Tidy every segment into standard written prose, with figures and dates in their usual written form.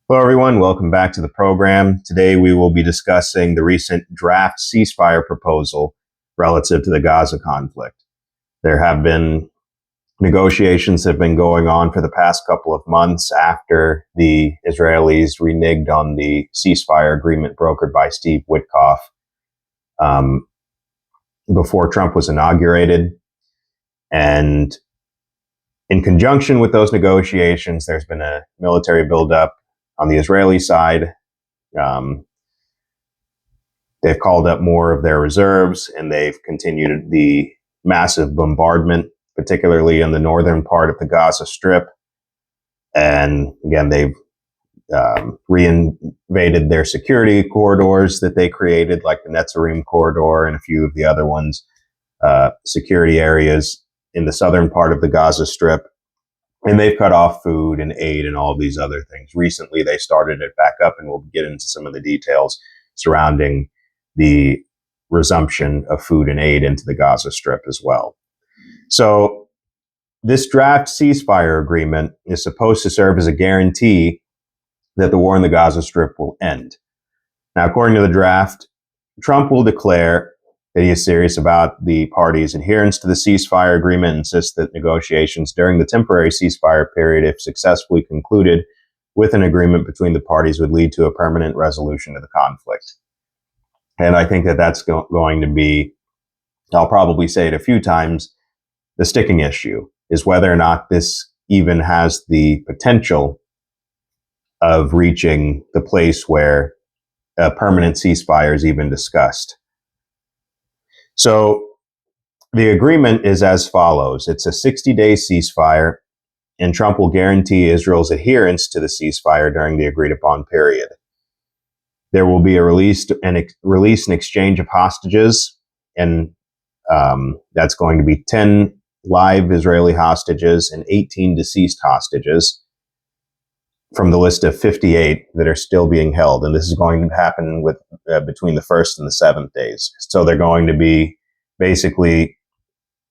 Hello, everyone. Welcome back to the program. Today, we will be discussing the recent draft ceasefire proposal relative to the Gaza conflict. There have been negotiations that have been going on for the past couple of months after the Israelis reneged on the ceasefire agreement brokered by Steve Witkoff before Trump was inaugurated. And in conjunction with those negotiations, there's been a military buildup on the Israeli side. They've called up more of their reserves, and they've continued the massive bombardment, particularly in the northern part of the Gaza Strip. And again, they've reinvaded their security corridors that they created, like the Netzarim corridor and a few of the other ones, security areas in the southern part of the Gaza Strip. And they've cut off food and aid and all of these other things. Recently, they started it back up, and we'll get into some of the details surrounding the resumption of food and aid into the Gaza Strip as well. So this draft ceasefire agreement is supposed to serve as a guarantee that the war in the Gaza Strip will end. Now, according to the draft, Trump will declare that he is serious about the parties' adherence to the ceasefire agreement and insists that negotiations during the temporary ceasefire period, if successfully concluded with an agreement between the parties, would lead to a permanent resolution of the conflict. And I think that that's going to be, I'll probably say it a few times, the sticking issue is whether or not this even has the potential of reaching the place where a permanent ceasefire is even discussed. So the agreement is as follows. It's a 60-day ceasefire, and Trump will guarantee Israel's adherence to the ceasefire during the agreed-upon period. There will be a release and exchange of hostages, and that's going to be 10 live Israeli hostages and 18 deceased hostages from the list of 58 that are still being held. And this is going to happen with between the first and the seventh days. So they're going to be basically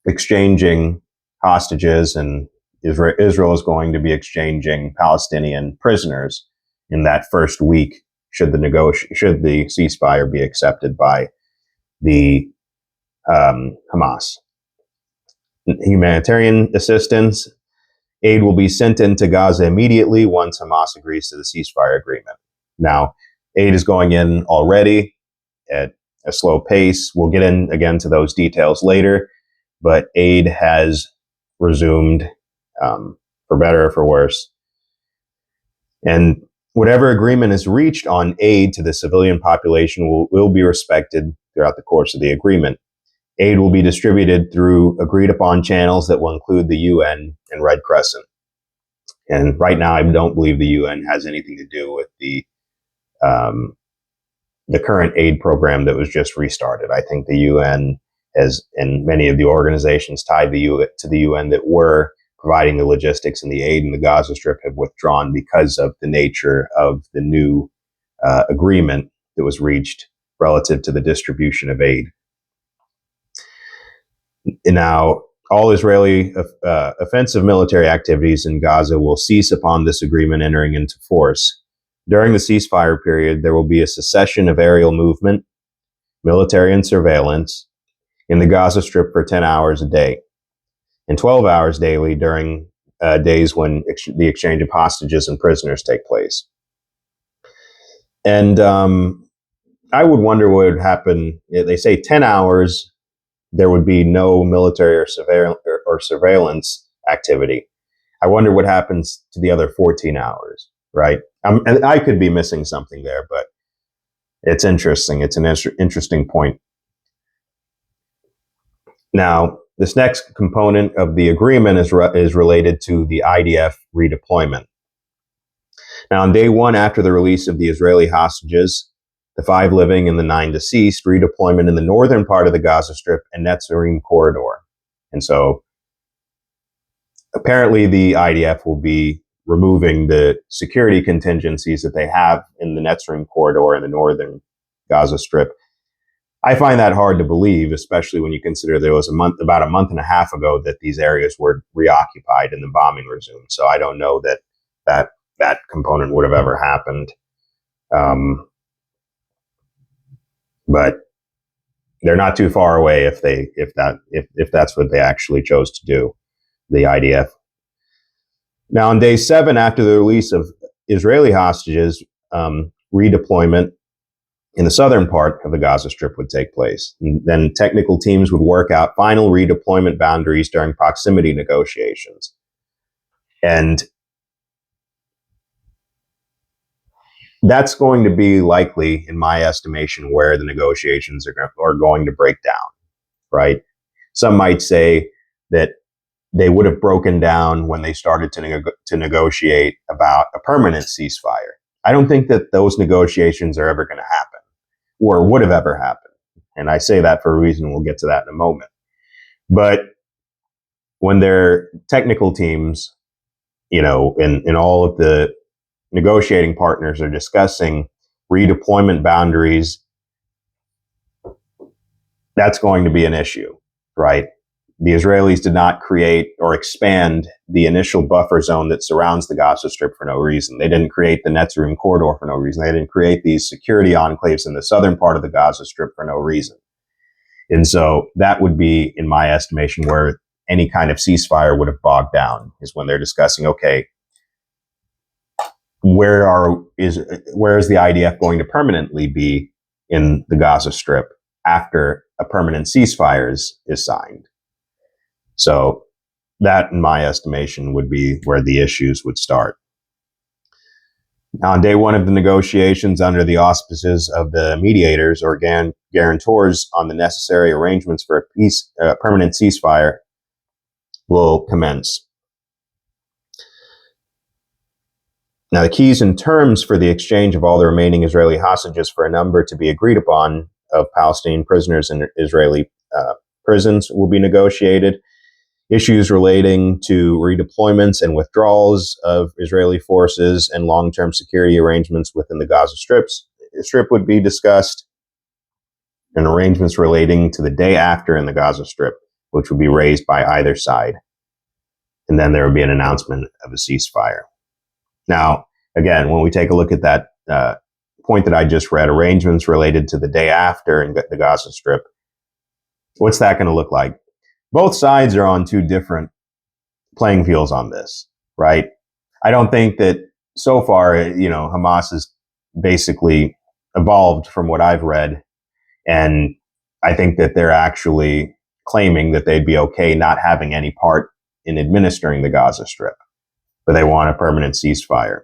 exchanging hostages, and Israel is going to be exchanging Palestinian prisoners in that first week should the ceasefire be accepted by the Hamas. Humanitarian assistance aid will be sent into Gaza immediately once Hamas agrees to the ceasefire agreement. Now, aid is going in already at a slow pace. We'll get in again to those details later, but aid has resumed, for better or for worse. And whatever agreement is reached on aid to the civilian population will be respected throughout the course of the agreement. Aid will be distributed through agreed-upon channels that will include the UN and Red Crescent. And right now, I don't believe the UN has anything to do with the current aid program that was just restarted. I think the UN has, and many of the organizations tied to the UN that were providing the logistics and the aid in the Gaza Strip, have withdrawn because of the nature of the new agreement that was reached relative to the distribution of aid. Now, all Israeli offensive military activities in Gaza will cease upon this agreement entering into force. During the ceasefire period, there will be a cessation of aerial movement, military and surveillance in the Gaza Strip for 10 hours a day and 12 hours daily during days when the exchange of hostages and prisoners take place. And I would wonder what would happen. They say 10 hours, there would be no military or surveillance activity. I wonder what happens to the other 14 hours, right? And I could be missing something there, but it's interesting. It's an interesting point. Now, this next component of the agreement is related to the IDF redeployment. Now, on day one after the release of the Israeli hostages, the 5 living and the 9 deceased, redeployment in the northern part of the Gaza Strip and Netzarim corridor. And so apparently the IDF will be removing the security contingencies that they have in the Netzarim corridor in the northern Gaza Strip. I find that hard to believe, especially when you consider there was about a month and a half ago that these areas were reoccupied and the bombing resumed. So I don't know that that component would have ever happened. But they're not too far away if that's what they actually chose to do, the IDF. Now, on day 7, after the release of Israeli hostages, redeployment in the southern part of the Gaza Strip would take place. And then technical teams would work out final redeployment boundaries during proximity negotiations. And that's going to be likely, in my estimation, where the negotiations are going to break down, right? Some might say that they would have broken down when they started to negotiate about a permanent ceasefire. I don't think that those negotiations are ever going to happen or would have ever happened. And I say that for a reason. We'll get to that in a moment. But when their technical teams, in all of the negotiating partners are discussing redeployment boundaries, that's going to be an issue, right? The Israelis did not create or expand the initial buffer zone that surrounds the Gaza Strip for no reason. They didn't create the Netzarim corridor for no reason. They didn't create these security enclaves in the southern part of the Gaza Strip for no reason. And so that would be, in my estimation, where any kind of ceasefire would have bogged down, is when they're discussing, okay, where is the IDF going to permanently be in the Gaza Strip after a permanent ceasefire is signed? So that, in my estimation, would be where the issues would start. Now, on day 1 of the negotiations, under the auspices of the mediators or guarantors on the necessary arrangements for a permanent ceasefire, will commence. Now, the keys and terms for the exchange of all the remaining Israeli hostages for a number to be agreed upon of Palestinian prisoners in Israeli prisons will be negotiated. Issues relating to redeployments and withdrawals of Israeli forces and long-term security arrangements within the Gaza Strip would be discussed, and arrangements relating to the day after in the Gaza Strip, which would be raised by either side. And then there would be an announcement of a ceasefire. Now, again, when we take a look at that point that I just read, arrangements related to the day after in the Gaza Strip, what's that going to look like? Both sides are on 2 different playing fields on this, right? I don't think that so far, Hamas has basically evolved from what I've read. And I think that they're actually claiming that they'd be okay not having any part in administering the Gaza Strip, but they want a permanent ceasefire.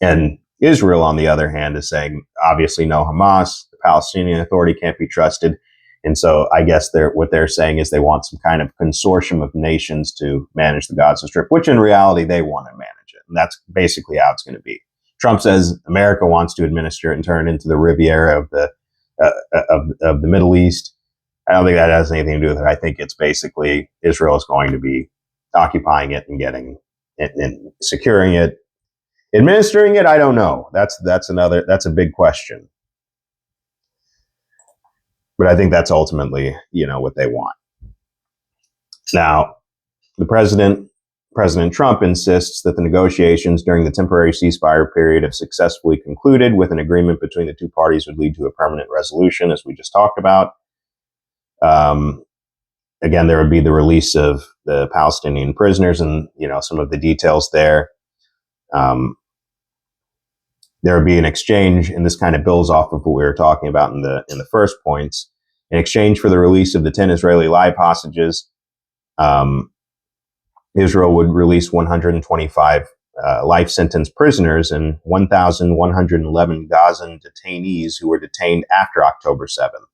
And Israel, on the other hand, is saying, obviously, no Hamas. The Palestinian Authority can't be trusted. And so I guess what they're saying is they want some kind of consortium of nations to manage the Gaza Strip, which in reality, they want to manage it. And that's basically how it's going to be. Trump says America wants to administer it and turn it into the Riviera of the Middle East. I don't think that has anything to do with it. I think it's basically Israel is going to be occupying it and getting it and securing it. Administering it, I don't know. That's a big question. But I think that's ultimately, what they want. Now, the President Trump insists that the negotiations during the temporary ceasefire period have successfully concluded with an agreement between the 2 parties would lead to a permanent resolution, as we just talked about. Again, there would be the release of the Palestinian prisoners and, some of the details there. There would be an exchange, and this kind of builds off of what we were talking about in the first points. In exchange for the release of the 10 Israeli live hostages, Israel would release 125 life sentence prisoners and 1,111 Gazan detainees who were detained after October 7th.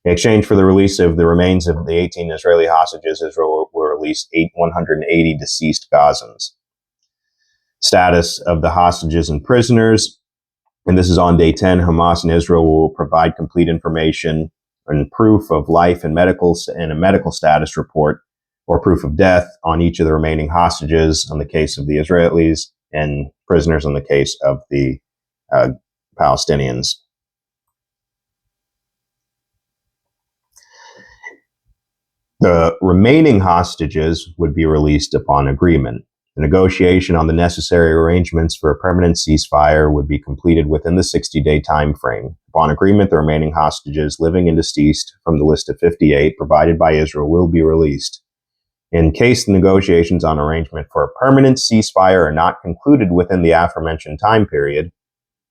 In exchange for the release of the remains of the 18 Israeli hostages, Israel will release 180 deceased Gazans. Status of the hostages and prisoners, and this is on day 10. Hamas and Israel will provide complete information and proof of life and a medical status report or proof of death on each of the remaining hostages on the case of the Israelis and prisoners on the case of the Palestinians. The remaining hostages would be released upon agreement. The negotiation on the necessary arrangements for a permanent ceasefire would be completed within the 60-day time frame. Upon agreement, the remaining hostages living and deceased from the list of 58 provided by Israel will be released. In case the negotiations on arrangement for a permanent ceasefire are not concluded within the aforementioned time period,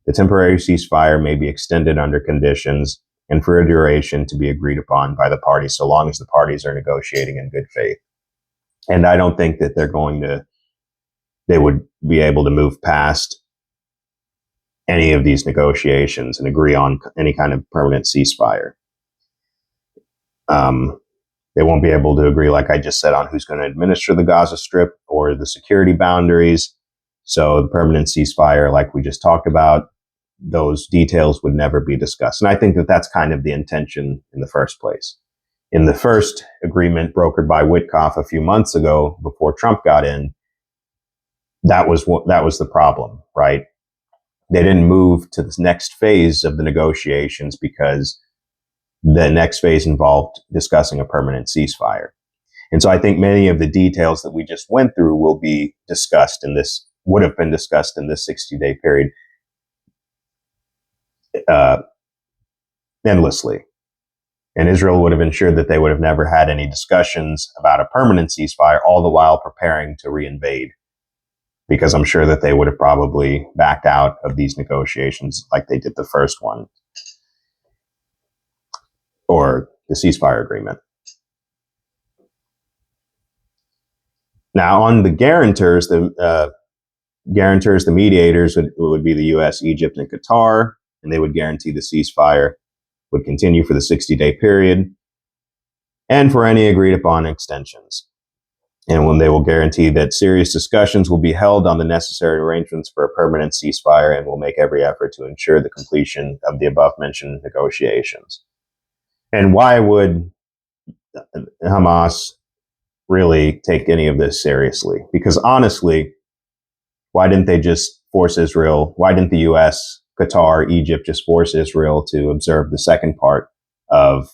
the temporary ceasefire may be extended under conditions and for a duration to be agreed upon by the parties, so long as the parties are negotiating in good faith. And I don't think that they would be able to move past any of these negotiations and agree on any kind of permanent ceasefire. They won't be able to agree, like I just said, on who's going to administer the Gaza Strip or the security boundaries. So the permanent ceasefire, like we just talked about, those details would never be discussed. And I think that that's kind of the intention in the first place. In the first agreement brokered by Witkoff a few months ago, before Trump got in, that was the problem, right? They didn't move to this next phase of the negotiations because the next phase involved discussing a permanent ceasefire. And so I think many of the details that we just went through would have been discussed in this 60-day period endlessly. And Israel would have ensured that they would have never had any discussions about a permanent ceasefire, all the while preparing to reinvade. Because I'm sure that they would have probably backed out of these negotiations like they did the first one, or the ceasefire agreement. Now, on the guarantors, the mediators would be the U.S., Egypt, and Qatar, and they would guarantee the ceasefire would continue for the 60-day period and for any agreed upon extensions. And when they will guarantee that serious discussions will be held on the necessary arrangements for a permanent ceasefire and will make every effort to ensure the completion of the above-mentioned negotiations. And why would Hamas really take any of this seriously? Because honestly, why didn't they just force Israel? Why didn't the U.S., Qatar, Egypt just force Israel to observe the second part of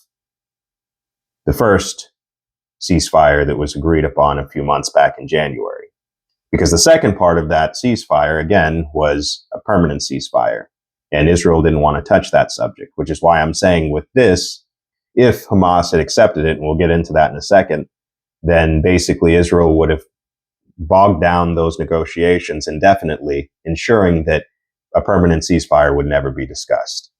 the first ceasefire that was agreed upon a few months back in January? Because the second part of that ceasefire, again, was a permanent ceasefire. And Israel didn't want to touch that subject, which is why I'm saying with this, if Hamas had accepted it, and we'll get into that in a second, then basically Israel would have bogged down those negotiations indefinitely, ensuring that a permanent ceasefire would never be discussed.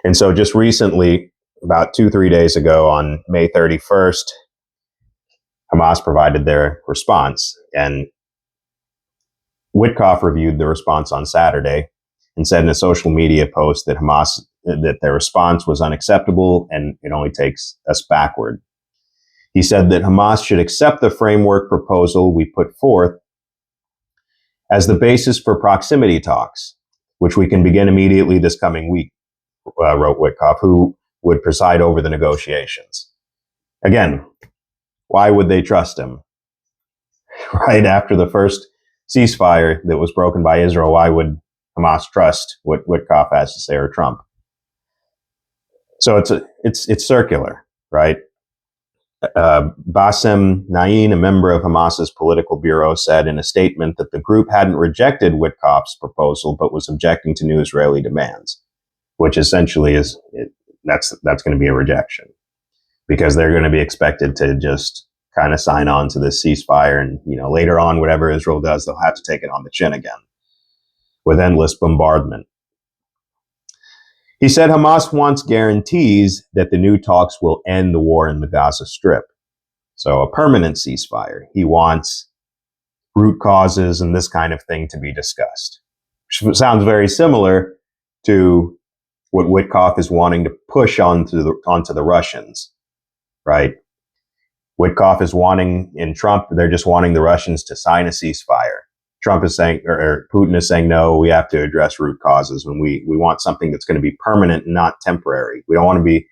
And so just recently, about 2-3 days ago, on May 31st, Hamas provided their response. And Witkoff reviewed the response on Saturday and said in a social media post that their response was unacceptable and it only takes us backward. He said that Hamas should accept the framework proposal we put forth as the basis for proximity talks, which we can begin immediately this coming week, wrote Witkoff, who would preside over the negotiations. Again, why would they trust him? Right after the first ceasefire that was broken by Israel, why would Hamas trust what Witkoff has to say, or Trump? So it's circular, right? Bassem Nain, a member of Hamas's political bureau, said in a statement that the group hadn't rejected Witkoff's proposal, but was objecting to new Israeli demands, which essentially is that's going to be a rejection, because they're going to be expected to just kind of sign on to this ceasefire, and later on, whatever Israel does, they'll have to take it on the chin again with endless bombardment. He said Hamas wants guarantees that the new talks will end the war in the Gaza Strip. So a permanent ceasefire. He wants root causes and this kind of thing to be discussed. Which sounds very similar to what Witkoff is wanting to push onto the Russians, right? Witkoff is they're just wanting the Russians to sign a ceasefire. Trump is saying, or Putin is saying, no, we have to address root causes when we want something that's going to be permanent and not temporary. We don't want to be,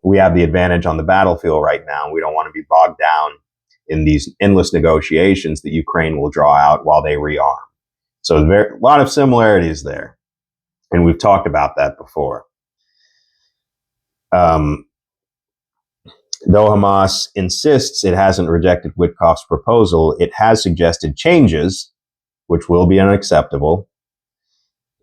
we have the advantage on the battlefield right now. We don't want to be bogged down in these endless negotiations that Ukraine will draw out while they rearm. So a lot of similarities there. And we've talked about that before. Though Hamas insists it hasn't rejected Witkoff's proposal, it has suggested changes, which will be unacceptable.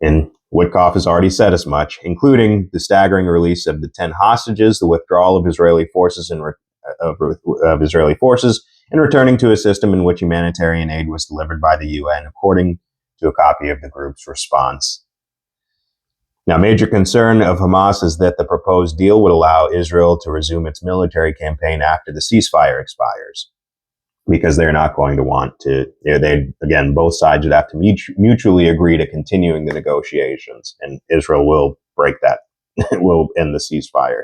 And Witkoff has already said as much, including the staggering release of the 10 hostages, the withdrawal of Israeli forces and returning to a system in which humanitarian aid was delivered by the UN, according to a copy of the group's response. Now, major concern of Hamas is that the proposed deal would allow Israel to resume its military campaign after the ceasefire expires, because they're not going to want to, both sides would have to mutually agree to continuing the negotiations, and Israel will break that. It will end the ceasefire,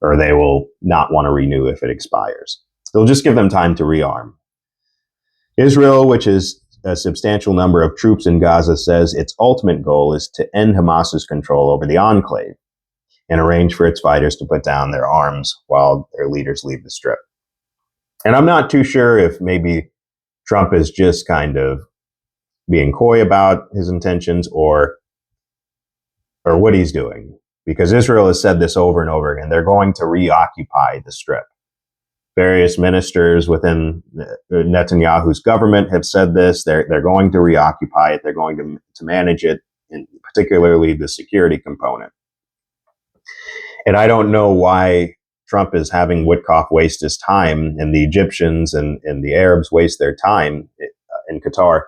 or they will not want to renew if it expires. They'll just give them time to rearm. Israel, which is a substantial number of troops in Gaza, says its ultimate goal is to end Hamas's control over the enclave and arrange for its fighters to put down their arms while their leaders leave the strip. And I'm not too sure if maybe Trump is just kind of being coy about his intentions or what he's doing, because Israel has said this over and over again. They're going to reoccupy the strip. Various ministers within Netanyahu's government have said this. They're going to reoccupy it. They're going to manage it, and particularly the security component. And I don't know why Trump is having Witkoff waste his time, and the Egyptians and the Arabs waste their time in Qatar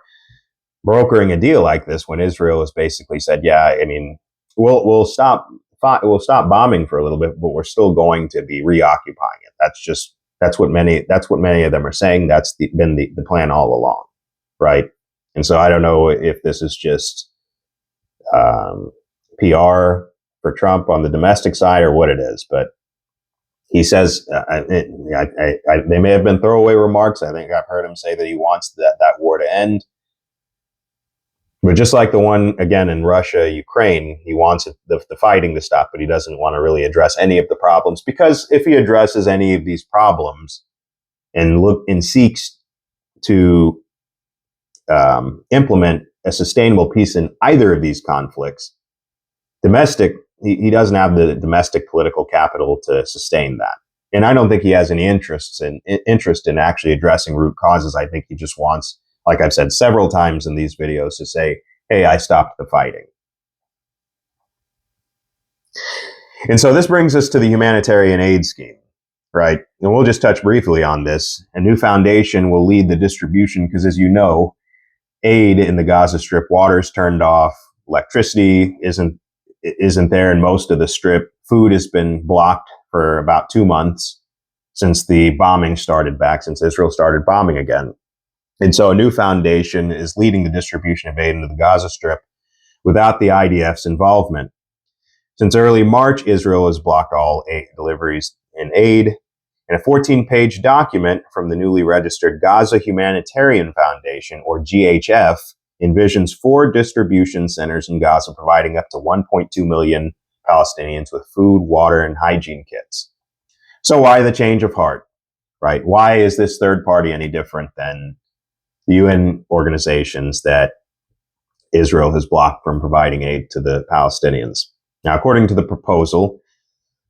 brokering a deal like this, when Israel has basically said, "Yeah, I mean, we'll stop bombing for a little bit, but we're still going to be reoccupying it." That's what many of them are saying. That's been the plan all along, right? And so I don't know if this is just PR for Trump on the domestic side or what it is, but he says they may have been throwaway remarks. I think I've heard him say that he wants that war to end. But just like the one, again, in Russia, Ukraine, he wants the fighting to stop, but he doesn't want to really address any of the problems, because if he addresses any of these problems and seeks to implement a sustainable peace in either of these conflicts, he doesn't have the domestic political capital to sustain that. And I don't think he has any interest in actually addressing root causes. I think he just wants, like I've said several times in these videos, to say, "Hey, I stopped the fighting." And so this brings us to the humanitarian aid scheme, right? And we'll just touch briefly on this. A new foundation will lead the distribution because, as you know, aid in the Gaza Strip, water's turned off, electricity isn't there in most of the Strip. Food has been blocked for about 2 months since the bombing started back, since Israel started bombing again. And so a new foundation is leading the distribution of aid into the Gaza Strip without the IDF's involvement. Since early March, Israel has blocked all aid deliveries in aid. And a 14-page document from the newly registered Gaza Humanitarian Foundation, or GHF, envisions 4 distribution centers in Gaza providing up to 1.2 million Palestinians with food, water, and hygiene kits. So why the change of heart, right? Why is this third party any different than the UN organizations that Israel has blocked from providing aid to the Palestinians? Now, according to the proposal,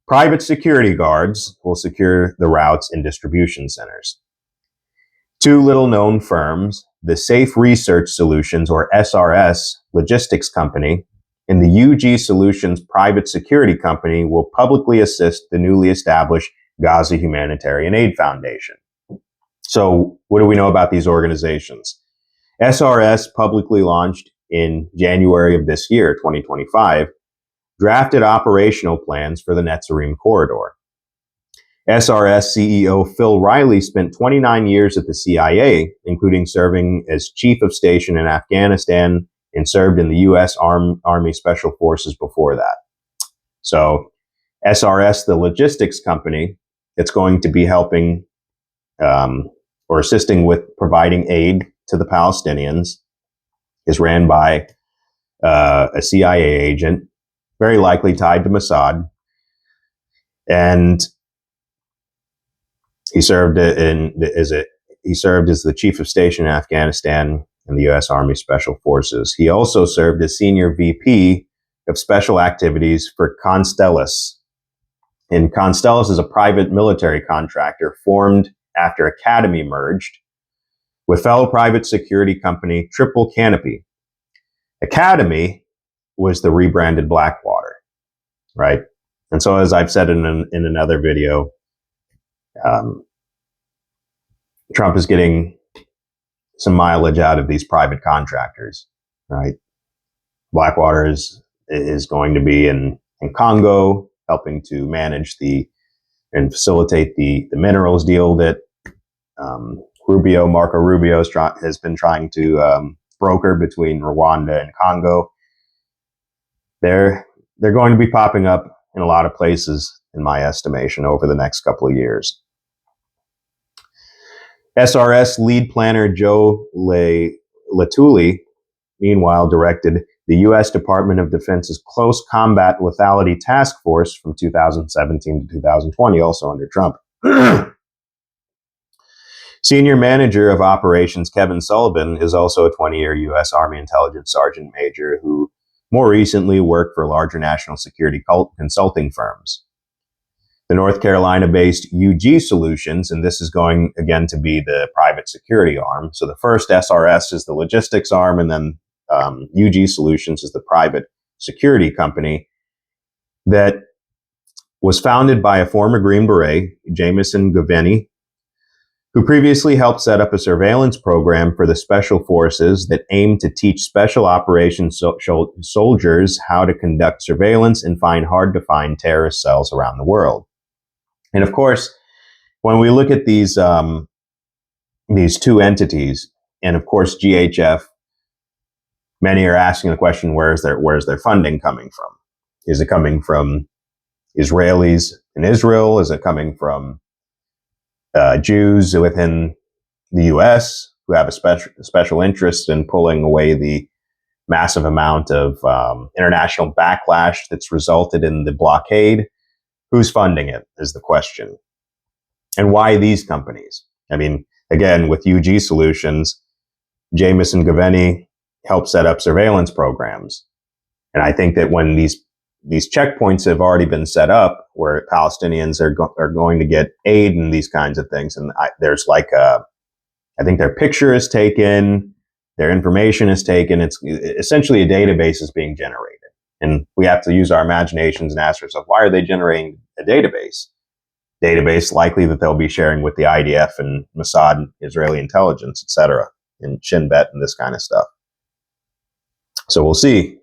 private security guards will secure the routes and distribution centers. 2 little-known firms, the Safe Research Solutions, or SRS, logistics company, and the UG Solutions private security company, will publicly assist the newly established Gaza Humanitarian Aid Foundation. So what do we know about these organizations? SRS, publicly launched in January of this year, 2025, drafted operational plans for the Netzarim corridor. SRS CEO Phil Riley spent 29 years at the CIA, including serving as chief of station in Afghanistan, and served in the U.S. Army Special Forces before that. So SRS, the logistics company that's going to be helping or assisting with providing aid to the Palestinians, is ran by a CIA agent, very likely tied to Mossad. And he served as the chief of station in Afghanistan in the U.S. Army Special Forces. He also served as senior VP of special activities for Constellus, And Constellus is a private military contractor formed after Academy merged with fellow private security company Triple Canopy. Academy was the rebranded Blackwater, right? And so, as I've said in another video, Trump is getting some mileage out of these private contractors, right? Blackwater is going to be in Congo, helping to manage and facilitate the minerals deal that Marco Rubio has been trying to broker between Rwanda and Congo. They're going to be popping up in a lot of places, in my estimation, over the next couple of years. SRS lead planner Joe Latuli, meanwhile, directed the U.S. Department of Defense's Close Combat Lethality Task Force from 2017 to 2020, also under Trump. Senior Manager of Operations Kevin Sullivan is also a 20-year U.S. Army Intelligence Sergeant Major who more recently worked for larger national security consulting firms. The North Carolina-based UG Solutions, and this is going, again, to be the private security arm. So the first SRS is the logistics arm, and then UG Solutions is the private security company that was founded by a former Green Beret, Jamison Goveni, who previously helped set up a surveillance program for the special forces that aimed to teach special operations soldiers how to conduct surveillance and find hard-to-find terrorist cells around the world. And of course, when we look at these two entities, and of course GHF, many are asking the question: where's their funding coming from? Is it coming from Israelis in Israel? Is it coming from Jews within the U.S. who have a special interest in pulling away the massive amount of international backlash that's resulted in the blockade? Who's funding it is the question. And why these companies? I mean, again, with UG Solutions, Jamison Goveni helped set up surveillance programs. And I think that when these checkpoints have already been set up where Palestinians are going to get aid and these kinds of things, and there's like I think their picture is taken, their information is taken. It's essentially a database is being generated. And we have to use our imaginations and ask ourselves, why are they generating a database? Database likely that they'll be sharing with the IDF and Mossad, and Israeli intelligence, etc., and Shin Bet and this kind of stuff. So we'll see.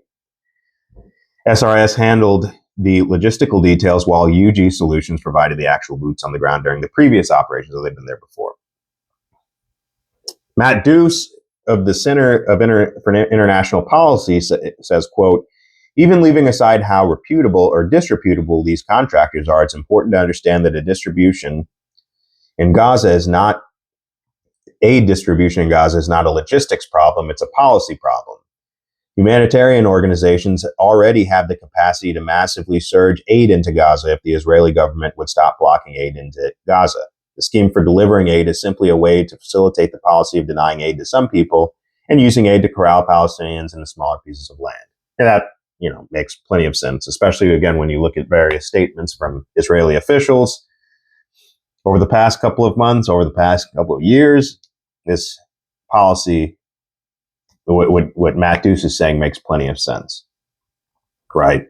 SRS handled the logistical details while UG Solutions provided the actual boots on the ground during the previous operations, so they've been there before. Matt Deuce of the Center for International Policy says, quote, even leaving aside how reputable or disreputable these contractors are, it's important to understand that aid distribution in Gaza is not a logistics problem, it's a policy problem. Humanitarian organizations already have the capacity to massively surge aid into Gaza if the Israeli government would stop blocking aid into Gaza. The scheme for delivering aid is simply a way to facilitate the policy of denying aid to some people and using aid to corral Palestinians into smaller pieces of land. And that, makes plenty of sense, especially, again, when you look at various statements from Israeli officials over the past couple of months, over the past couple of years. This policy, what Matt Deuce is saying, makes plenty of sense, right?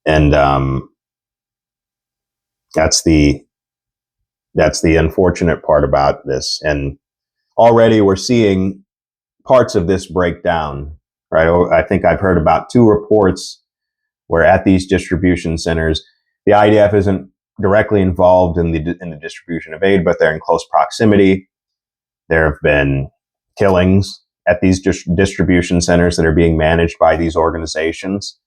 And that's the unfortunate part about this. And already we're seeing parts of this break down, right? I think I've heard about 2 reports where at these distribution centers, the IDF isn't directly involved in the distribution of aid, but they're in close proximity. There have been killings at these distribution centers that are being managed by these organizations.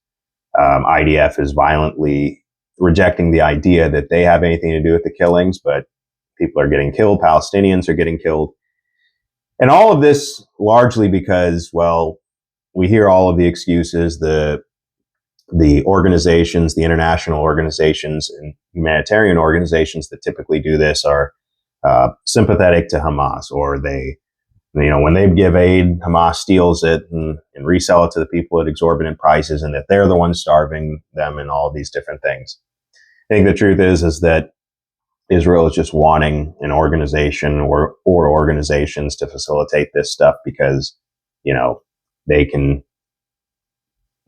IDF is violently rejecting the idea that they have anything to do with the killings, but people are getting killed. Palestinians are getting killed. And all of this largely because, well, we hear all of the excuses, the organizations, the international organizations and humanitarian organizations that typically do this are sympathetic to Hamas, or they, when they give aid, Hamas steals it and resell it to the people at exorbitant prices, and that they're the ones starving them and all of these different things. I think the truth is that Israel is just wanting an organization or organizations to facilitate this stuff because, they can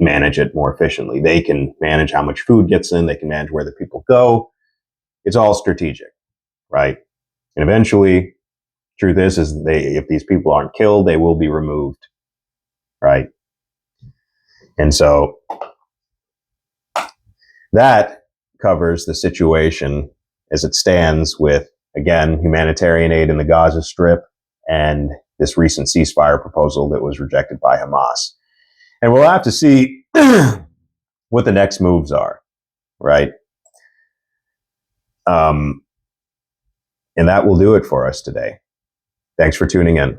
manage it more efficiently. They can manage how much food gets in. They can manage where the people go. It's all strategic, right? And eventually, truth is if these people aren't killed, they will be removed, right? And so that covers the situation as it stands with, again, humanitarian aid in the Gaza Strip and this recent ceasefire proposal that was rejected by Hamas. And we'll have to see what the next moves are, right? And that will do it for us today. Thanks for tuning in.